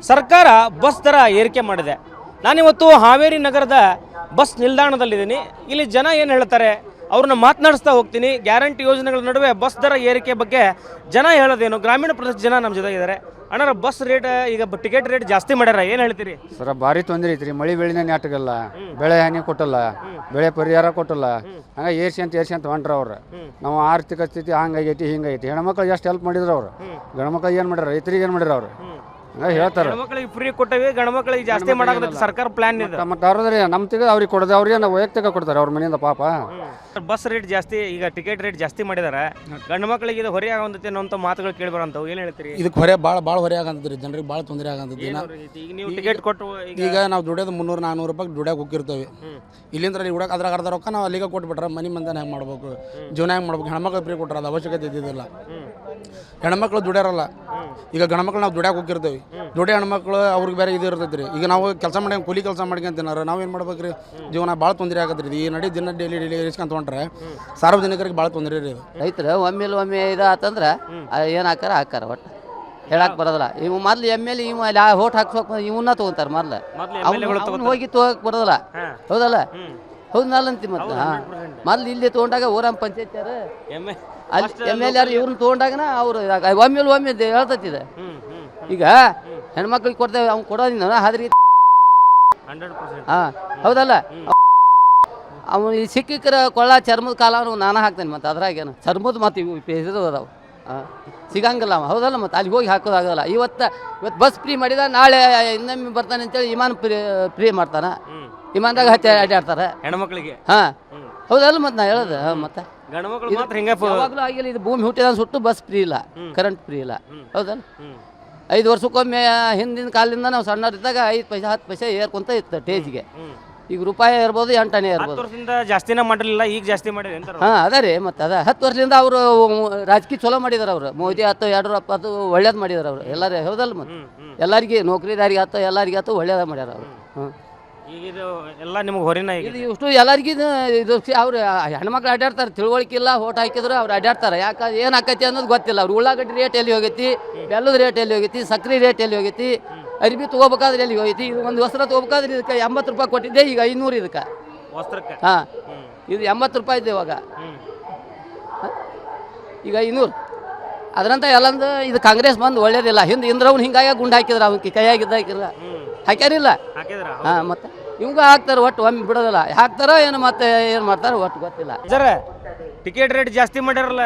ಸರ್ಕಾರ ಬಸ್ ದರ ಏರಿಕೆ ಮಾಡಿದೆ. ನಾನಿವತ್ತು ಹಾವೇರಿ ನಗರದ ಬಸ್ ನಿಲ್ದಾಣದಲ್ಲಿದ್ದೀನಿ. ಇಲ್ಲಿ ಜನ ಏನು ಹೇಳ್ತಾರೆ ಅವ್ರನ್ನ ಮಾತನಾಡಿಸ್ತಾ ಹೋಗ್ತೀನಿ. ಗ್ಯಾರಂಟಿ ಯೋಜನೆಗಳ ನಡುವೆ ಬಸ್ ದರ ಏರಿಕೆ ಬಗ್ಗೆ ಜನ ಹೇಳೋದೇನು, ಗ್ರಾಮೀಣ ಪ್ರದೇಶದ ಜನ ನಮ್ಮ ಜೊತೆ ಇದ್ದಾರೆ. ಅಣ್ಣ, ಬಸ್ ರೇಟ್ ಈಗ ಟಿಕೆಟ್ ರೇಟ್ ಜಾಸ್ತಿ ಮಾಡ್ಯಾರ, ಏನು ಹೇಳ್ತೀರಿ? ಸರ ಭಾರಿ ತೊಂದರೆ ಐತ್ರಿ. ಮಳೆ ಬೆಳೆನೇ ನೆಟ್ಟಗಲ್ಲ, ಬೆಳೆ ಹಾನಿ ಕೊಟ್ಟಲ್ಲ, ಬೆಳೆ ಪರಿಹಾರ ಕೊಟ್ಟಲ್ಲ. ಹಂಗೆ ಏರ್ಸಿ ಅಂತ ಹೊಂಟ್ರ ಅವ್ರು. ನಾವು ಆರ್ಥಿಕ ಸ್ಥಿತಿ ಹಂಗಾಗೈತಿ ಹಿಂಗೈತಿ. ಹೆಣ್ಮಕ್ಳಿಗೆ ಎಷ್ಟು ಹೆಲ್ಪ್ ಮಾಡಿದ್ರು ಅವ್ರು. ಗಂಡ್ಮಕ್ಳಿಗೆ ಏನು ಮಾಡ್ಯಾರ, ರೈತರಿಗೆ ಏನು ಮಾಡ್ಯಾರ ಅವ್ರು ಹೇಳ್ತಾರೆ. ಹೆಣ್ಮಕ್ಳಿಗೆ ಫ್ರೀ ಕೊಟ್ಟವಿ, ಗಂಡ್ಮಕ್ಳಿಗೆ ಜಾಸ್ತಿ ಮಾಡಾಕ ಸರ್ಕಾರ ಪ್ಲಾನ್ ಇದೆ. ಮತ್ತೆ ಅವ್ರದ್ರೆ ನಮ್ಮ ತೆಗೆ ಅವ್ರಿಗೆ ಕೊಡೋದು, ಅವ್ರಿಗೆ ನಾವು ವೈಯಕ್ತಿಕ ಕೊಡ್ತಾರೆ ಅವ್ರ ಮನೆಯಿಂದ ಪಾಪ. ಬಸ್ ರೇಟ್ ಜಾಸ್ತಿ, ಈಗ ಟಿಕೆಟ್ ರೇಟ್ ಜಾಸ್ತಿ ಮಾಡಿದಾರೆ. ಗಂಡು ಮಕ್ಕಳಿಗೆ ಇದು ಹೊರೆ ಆಗೋಂತೈತೆ ಅನ್ನೋ ಮಾತುಗಳು ಕೇಳಿ ಬರೋಂಥವು, ಏನು ಹೇಳ್ತೀರಿ? ಇದಕ್ಕೆ ಹೊರೆ ಭಾಳ ಹೊರೆ ಆಗಂತದ್ರಿ, ಜನರಿಗೆ ಭಾಳ ತೊಂದರೆ ಆಗಂತದ್ದು. ಈಗ ನೀವು ಟಿಕೆಟ್ ಕೊಟ್ಟು ಈಗ ನಾವು ದುಡಿಯೋದು 300-400 ರೂಪಾಯಿ ದುಡಿಯೋಕೆ ಹೋಗಿರ್ತೇವೆ. ಇಲ್ಲಿಂದ ಹುಡಕ್ಕೆ ಅದ್ರಾಗ ಅರ್ಧ ರೊಕ್ಕ ನಾವು ಅಲ್ಲಿಗೆ ಕೊಟ್ಬಿಟ್ರೆ ಮನೆ ಮಂದಿನ ಹೆಂಗೆ ಮಾಡ್ಬೇಕು, ಜೀವನ ಹೆಂಗೆ ಮಾಡ್ಬೇಕು? ಹೆಣ್ಮಕ್ಳು ಫ್ರೀ ಕೊಟ್ಟರೆ ಅದು ಅವಶ್ಯಕತೆ ಇದ್ದಿದ್ದಿಲ್ಲ. ಹೆಣ್ಮಕ್ಳು ದುಡಿಯಾರಲ್ಲ. ಈಗ ಗಂಡ್ಮಕ್ಳು ನಾವು ದುಡಿಯೋಕೆ ಹೋಗಿರ್ತೇವೆ. ದುಡಿಯೋ ಹೆಣ್ಮಕ್ಳು ಅವ್ರಿಗೆ ಬೇರೆ ಇದು ಇರ್ತೈತೆ ರೀ. ಈಗ ನಾವು ಕೆಲಸ ಮಾಡಿ ಕೂಲಿ ಕೆಲಸ ಮಾಡ್ಕೊಂತಿನಾರ ನಾವೇನು ಮಾಡ್ಬೇಕು ರೀ? ಜೀವನ ಭಾಳ ತೊಂದರೆ ಆಗತ್ತೆ ರೀ. ಈ ನಡಿ ದಿನ ಡೈಲಿ ಇರಿಸ್ಕೊಂತ ಹೊಂಟ್ರೆ ಸಾರ್ವಜನಿಕರಿಗೆ ಭಾಳ ತೊಂದರೆ ರೀ. ರೈತರು ಒಮ್ಮೆ ಇದು ಆತಂದ್ರೆ ಏನು ಹಾಕಾರ ಒಟ್ಟು ಹೇಳಕ್ಕೆ ಬರೋದಿಲ್ಲ. ಇವು ಮೊದ್ಲು ML ಇವು ಅಲ್ಲಿ ಓಟ್ ಹಾಕ್ಸೋಕೆ ಇವನ್ನ ತೊಗೊಂತಾರೆ. ಮೊದ್ಲು ಹೋಗಿ ತೊಗೋಕೆ ಬರೋದಿಲ್ಲ, ಹೌದಲ್ಲ? ಹೌದಲ್ಲಂತಿ. ಮತ್ತೆ ಮೊದ್ಲು ಇಲ್ಲಿ ತೊಗೊಂಡಾಗ ಊರಮ್ಮ ಪಂಚಾಯತ್ಯಾರು ಅಲ್ಲಿ ML ಯಾರು ಇವ್ರನ್ನ ತೊಗೊಂಡಾಗನ ಅವ್ರು ಒಮ್ಮೆ ಹೇಳ್ತೈತಿದೆ. ಈಗ ಹೆಣ್ಮಕ್ಳಿಗೆ ಕೊಡ್ತೇವೆ, ಅವ್ನು ಕೊಡೋದಿನ ಆದ್ರೆ ಹಾಂ, ಹೌದಲ್ಲ? ಅವನು ಈ ಸಿಕ್ಕಿಕ್ರ ಕೊಳ್ಳ ಚರ್ಮದ ಕಾಲ ನಾನು ಹಾಕ್ತೇನೆ. ಮತ್ತು ಅದ್ರಾಗೇನು ಚರ್ಮದ ಮತ್ತು ಇವು ಇದು ಅದಾವೆ, ಸಿಗಂಗಿಲ್ಲ ಅವ, ಹೌದಲ್ಲ? ಮತ್ತು ಅಲ್ಲಿ ಹೋಗಿ ಹಾಕೋದಾಗಲ್ಲ. ಇವತ್ತು ಬಸ್ ಫ್ರೀ ಮಾಡಿದ, ನಾಳೆ ಇನ್ನೊಮ್ಮೆ ಬರ್ತಾನೆ ಅಂತೇಳಿ ವಿಮಾನ ಫ್ರೀ ಮಾಡ್ತಾನೆ. ವಿಮಾನದಾಗ ಹತ್ತಿ ಅಡ್ಡಾಡ್ತಾರೆ ಹೆಣ್ಮಕ್ಳಿಗೆ. ಹಾಂ, ಹೌದಲ್ಲ? ಮತ್ತು ನಾ ಹೇಳೋದು ಮತ್ತೆ ಯಾವಾಗಲೂ ಆಗಿಲ್ಲ. ಇದು ಭೂಮಿ ಹುಟ್ಟಿದ ಸುಟ್ಟು ಬಸ್ ಫ್ರೀ ಇಲ್ಲ, ಕರೆಂಟ್ ಫ್ರೀ ಇಲ್ಲ, ಹೌದಲ್ಲ? 5 ವರ್ಷಕ್ಕೊಮ್ಮೆ ಹಿಂದಿನ ಕಾಲದಿಂದ ನಾವು ಸಣ್ಣರಿದ್ದಾಗ 5 ಪೈಸೆ 10 ಪೈಸೆ ಏರ್ಕೊಂತ ಇತ್ತು ಟೇಜ್ಗೆ. ಈಗ ರೂಪಾಯಿ ಇರ್ಬೋದು, 8 ಆನೆ ಇರ್ಬೋದು. ಜಾಸ್ತಿನ ಮಾಡಿರಲಿಲ್ಲ, ಈಗ ಜಾಸ್ತಿ ಮಾಡಿದೆ. ಹಾಂ, ಅದೇ ರೀ. ಮತ್ತು 10 ವರ್ಷದಿಂದ ಅವರು ರಾಜಕೀಯ ಚಲೋ ಮಾಡಿದಾರೆ. ಅವರು ಮೋದಿ ಆಯ್ತು, ಯಡಿಯೂರಪ್ಪ ಆಯ್ತು, ಒಳ್ಳೇದು ಮಾಡಿದಾರೆ ಅವರು ಎಲ್ಲರೂ, ಹೌದಲ್ಲ? ಮತ್ತು ಎಲ್ಲರಿಗೆ ನೌಕರಿದಾರಿಗೆ ಆಯ್ತು, ಎಲ್ಲರಿಗೆ ಆಯ್ತು, ಒಳ್ಳೇದು ಮಾಡ್ಯಾರ ಅವರು. ಈಗ ಇದು ಎಲ್ಲ ನಿಮ್ಗೆ ಹೊರಿನ ಇದು ಇಷ್ಟು ಎಲ್ಲರಿಗೂ ಇದು ಅವ್ರು ಹೆಣ್ಮಕ್ಳು ಅಡ್ಡಾಡ್ತಾರೆ. ತಿಳುವಳಿಕೆ ಇಲ್ಲ, ಓಟ್ ಹಾಕಿದ್ರು ಅವ್ರು ಅಡ್ಡಾಡ್ತಾರೆ. ಯಾಕೆ ಏನು ಆಕೈತಿ ಅನ್ನೋದು ಗೊತ್ತಿಲ್ಲ. ಅವ್ರು ಉಳ್ಳಾಗಡ್ಡಿ ರೇಟ್ ಎಲ್ಲಿ ಹೋಗೈತಿ, ಬೆಲ್ಲದ ರೇಟ್ ಎಲ್ಲಿ ಹೋಗೈತಿ, ಸಕ್ರೆ ರೇಟ್ ಎಲ್ಲಿ ಹೋಗೈತಿ, ಅರಿಬಿ ತೊಗೋಬೇಕಾದ್ರೆ ಎಲ್ಲಿ ಹೋಗೈತಿ. ಇದು ಒಂದು ವಸ್ತ್ರ ತೊಗೋಬೇಕಾದ್ರೆ ಇದಕ್ಕೆ 80 ರೂಪಾಯಿ ಕೊಟ್ಟಿದ್ದೆ, ಈಗ 500 ಇದಕ್ಕೆ ವಸ್ತ್ರಕ್ಕೆ. ಹಾಂ, ಇದು 80 ರೂಪಾಯಿ ಇದೆ ಇವಾಗ, ಈಗ 500. ಅದರಂತ ಎಲ್ಲಂದು ಇದು ಕಾಂಗ್ರೆಸ್ ಬಂದು ಒಳ್ಳೇದಿಲ್ಲ. ಇಂದ್ರವ್ನು ಹಿಂಗಾಗಿ ಗುಂಡು ಹಾಕಿದ್ರು, ಅವಕ್ಕೆ ಕೈಯಾಗಿದ್ದಾಕಿಲ್ಲ, ಹಾಕ್ಯಾರಿಲ್ಲ. ಹಾಂ, ಮತ್ತೆ ಇವಂಗ ಹಾಕ್ತಾರೆ. ಒಟ್ಟು ಒಮ್ಮೆ ಬಿಡೋದಿಲ್ಲ, ಹಾಕ್ತಾರೋ ಏನು ಮತ್ತೆ ಏನು ಮಾಡ್ತಾರೋ ಒಟ್ಟು ಗೊತ್ತಿಲ್ಲ. ಸರ್, ಟಿಕೆಟ್ ರೇಟ್ ಜಾಸ್ತಿ ಮಾಡ್ಯಾರಲ್ಲ,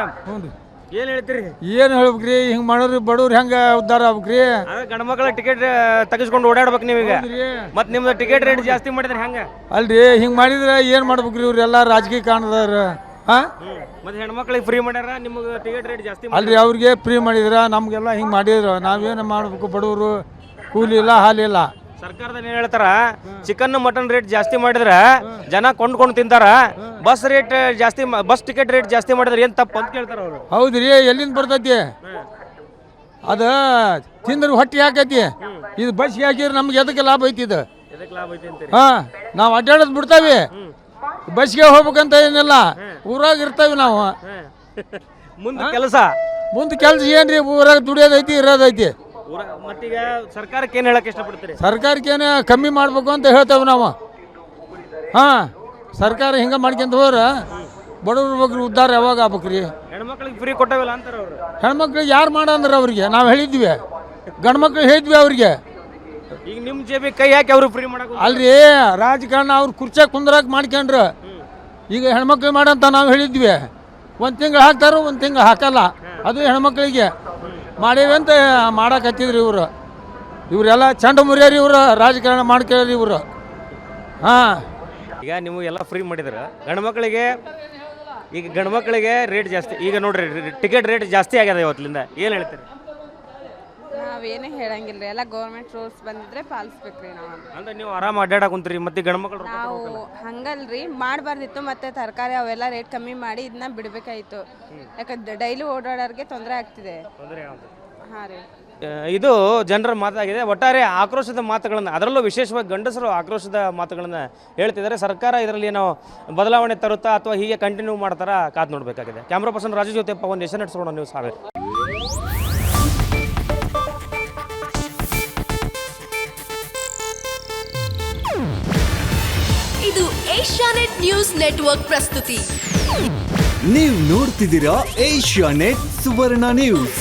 ಏನು ಹೇಳ್ತೀರಿ? ಏನು ಹೇಳ್ಬೇಕ್ರಿ? ಹಿಂಗೆ ಮಾಡೋರು ಬಡವ್ರು ಹೆಂಗೆ ಉದ್ಧಾರ ಆಗ್ಬೇಕ್ರಿ? ಗಂಡು ಮಕ್ಕಳ ಟಿಕೆಟ್ ತೆಗೆಸ್ಕೊಂಡು ಓಡಾಡ್ಬೇಕು ನೀವೀಗ. ಮತ್ತೆ ನಿಮ್ದು ಟಿಕೆಟ್ ರೇಟ್ ಜಾಸ್ತಿ ಮಾಡಿದ್ರೆ ಹೆಂಗೆ? ಅಲ್ರಿ, ಹಿಂಗೆ ಮಾಡಿದ್ರೆ ಏನು ಮಾಡ್ಬೇಕ್ರಿ? ಇವ್ರೆಲ್ಲ ರಾಜಕೀಯ ಕಾರಣದಾರ. ಹಾಂ, ಮತ್ತೆ ಹೆಣ್ಮಕ್ಳಿಗೆ ಫ್ರೀ ಮಾಡ್ಯಾರ, ನಿಮ್ಗೆ ಟಿಕೆಟ್ ರೇಟ್ ಜಾಸ್ತಿ ಅಲ್ರಿ. ಅವ್ರಿಗೆ ಫ್ರೀ ಮಾಡಿದ್ರ, ನಮಗೆಲ್ಲ ಹಿಂಗೆ ಮಾಡಿದ್ರು. ನಾವೇನು ಮಾಡ್ಬೇಕು? ಬಡವರು ಕೂಲಿ ಇಲ್ಲ, ಹಾಲಿಲ್ಲ. ಸರ್ಕಾರದಲ್ಲಿ ಏನು ಹೇಳ್ತಾರ, ಚಿಕನ್ ಮಟನ್ ರೇಟ್ ಜಾಸ್ತಿ ಮಾಡಿದ್ರೆ ಜನ ಕೊಂಡ್ಕೊಂಡು ತಿಂತಾರ. ಬಸ್ ರೇಟ್ ಜಾಸ್ತಿ, ಬಸ್ ಟಿಕೆಟ್ ರೇಟ್ ಜಾಸ್ತಿ ಮಾಡಿದ್ರೆ ಏನು ತಪ್ಪು ಅಂತ ಕೇಳ್ತಾರ ಅವರು. ಹೌದ್ರಿ, ಎಲ್ಲಿಂದ ಬರ್ತೈತಿ ಅದು? ತಿಂದ್ರೆ ಹೊಟ್ಟೆ ಹಾಕೈತಿ. ಇದು ಬಸ್ಗೆ ಹಾಕಿದ್ರೆ ನಮ್ಗೆ ಎದಕ್ಕೆ ಲಾಭ ಐತಿ? ಇದು ಹಾಂ, ನಾವು ಅಡ್ಡಾಡೋದು ಬಿಡ್ತಾವಿ. ಬಸ್ಗೆ ಹೋಗ್ಬೇಕಂತ ಏನಿಲ್ಲ, ಊರಾಗ ಇರ್ತಾವಿ ನಾವು. ಮುಂದೆ ಕೆಲಸ ಏನ್ರಿ? ಊರಾಗ ದುಡಿಯೋದೈತಿ, ಇರೋದೈತಿ. ಮತ್ತೀಗ ಸರ್ಕಾರಕ್ಕೆ ಏನು ಹೇಳಕ್ಕೆ ಇಷ್ಟಪಡ್ತೀರಿ? ಸರ್ಕಾರಕ್ಕೇನು ಕಮ್ಮಿ ಮಾಡ್ಬೇಕು ಅಂತ ಹೇಳ್ತೇವೆ ನಾವು. ಹಾಂ, ಸರ್ಕಾರ ಹಿಂಗೆ ಮಾಡ್ಕೊಂತ ಹೋದ್ರೆ ಬಡವ್ರ ಬಗ್ಗೆ ಉದ್ಧಾರ ಯಾವಾಗ ಆಗ್ಬೇಕ್ರಿ? ಹೆಣ್ಮಕ್ಳಿಗೆ ಫ್ರೀ ಕೊಟ್ಟವಿಲ್ಲ ಅಂತಾರೆ ಅವರು. ಹೆಣ್ಮಕ್ಳಿಗೆ ಯಾರು ಮಾಡಂದ್ರೆ ಅವ್ರಿಗೆ ನಾವು ಹೇಳಿದ್ವಿ, ಗಂಡು ಮಕ್ಳಿಗೆ ಹೇಳಿದ್ವಿ ಅವ್ರಿಗೆ. ಈಗ ನಿಮ್ಮ ಜೇಬಿಗೆ ಕೈ ಹಾಕಿ ಅವರು ಫ್ರೀ ಮಾಡಕ್ಕೆ ಅಲ್ರಿ, ರಾಜಕಾರಣ ಅವ್ರು ಕುರ್ಚಾಗ ಕುಂದ್ರಾಗ ಮಾಡ್ಕೊಂಡ್ರು. ಈಗ ಹೆಣ್ಮಕ್ಳಿಗೆ ಮಾಡಂತ ನಾವು ಹೇಳಿದ್ವಿ. 1 ತಿಂಗಳು ಹಾಕ್ತಾರೋ, 1 ತಿಂಗಳು ಹಾಕಲ್ಲ. ಅದು ಹೆಣ್ಮಕ್ಳಿಗೆ ಮಾಡೇವಿ ಅಂತ ಮಾಡಕತ್ತಿದ್ರಿ ಇವರು. ಇವರೆಲ್ಲ ಚಂಡ ಮುರಿಯಾರಿ, ಇವರು ರಾಜಕಾರಣ ಮಾಡ್ಕೊಳ್ಳಿ ಇವರು. ಹಾಂ, ಈಗ ನೀವು ಎಲ್ಲ ಫ್ರೀ ಮಾಡಿದ್ರೆ ಗಂಡು ಮಕ್ಕಳಿಗೆ ರೇಟ್ ಜಾಸ್ತಿ. ಈಗ ನೋಡ್ರಿ, ಟಿಕೆಟ್ ರೇಟ್ ಜಾಸ್ತಿ ಆಗ್ಯದ ಇವತ್ತಿಂದ, ಏನು ಹೇಳ್ತೀರಿ? ನಾವೇನೇ ಹೇಳಂಗಿಲ್ಲ ರೀ, ಎಲ್ಲ ಗೌರ್ಮೆಂಟ್ ರೂಲ್ಸ್ ಬಂದಿದ್ರೆ ಪಾಲಿಸ್ಬೇಕ್ರಿ ನಾವು. ಅಂದ್ರೆ ನೀವು ಆರಾಮ ಅಡ್ಡಾಡಕ್ ಕುಂತೀರಿ, ಮತ್ತೆ ಗಂಡು ಮಕ್ಕಳು ನಾವು ಹಂಗಲ್ರಿ, ಮಾಡಬಾರ್ದಿತ್ತು. ಮತ್ತೆ ತರಕಾರಿ ಅವೆಲ್ಲ ರೇಟ್ ಕಮ್ಮಿ ಮಾಡಿ ಇದನ್ನ ಬಿಡಬೇಕಾಯ್ತು. ಯಾಕಂದ್ರೆ ಡೈಲಿ ಓಡಾಡೋರಿಗೆ ತೊಂದರೆ ಆಗ್ತಿದೆ. ಹಾಂ ರೀ, ಇದು ಜನರ ಮಾತಾಗಿದೆ. ಒಟ್ಟಾರೆ ಆಕ್ರೋಶದ ಮಾತುಗಳನ್ನು, ಅದರಲ್ಲೂ ವಿಶೇಷವಾಗಿ ಗಂಡಸರು ಆಕ್ರೋಶದ ಮಾತುಗಳನ್ನು ಹೇಳ್ತಿದ್ದಾರೆ. ಸರ್ಕಾರ ಇದರಲ್ಲಿ ಏನೋ ಬದಲಾವಣೆ ತರುತ್ತಾ ಅಥವಾ ಹೀಗೆ ಕಂಟಿನ್ಯೂ ಮಾಡ್ತಾರಾ ಕಾದು ನೋಡಬೇಕಾಗಿದೆ. ಕ್ಯಾಮ್ರಾ ಪರ್ಸನ್ ರಾಜು ಜೊತೆ ಪವನ್, ನೇಷನ್ ನೆಟ್ಸ್ news Haveri. Asianet news network ಪ್ರಸ್ತುತಿ. ನೀವು ನೋಡ್ತಿದ್ದೀರಾ ಏಷ್ಯಾನೆಟ್ ಸುವರ್ಣ ನ್ಯೂಸ್.